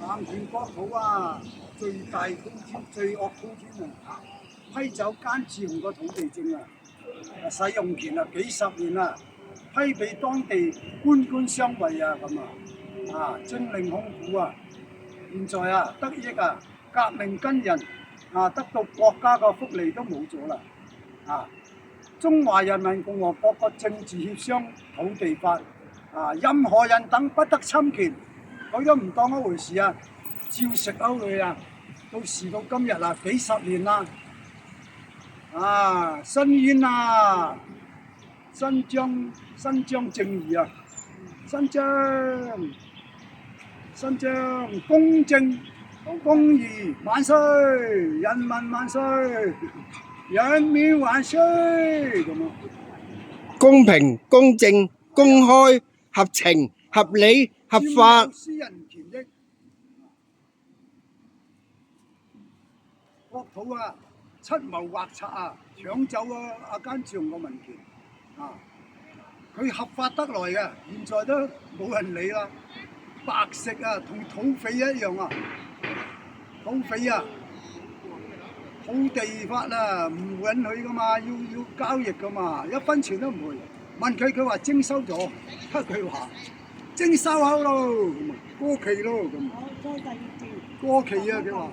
南權國土啊，最大滔天、最惡滔天啊！批走奸自用個土地證啊，使用權啊幾十年啦，批俾當地官相衛啊咁精令控股啊！現在啊得益啊，革命軍人得到國家嘅福利都冇咗啦中華人民共和國個政治協商土地法任何人等不得侵權，佢都唔當一回事啊，照食歐佢啊！到時到今日啊，幾十年啦，伸冤啊，伸張正義啊，伸張公正公義萬歲，人民萬歲，人民萬歲咁啊！公平、公正、公開、合情、合理、合法。私人權益，國土啊，出謀劃策啊，搶走阿奸自用個民權佢合法得來嘅，現在都冇人理啦，白食啊，同土匪一樣啊，土匪啊，土地法啊唔允許噶嘛，要交易噶嘛，一分錢都唔會。問佢話徵收咗，佢話徵收好咯，過期咯咁。過期啊！佢話。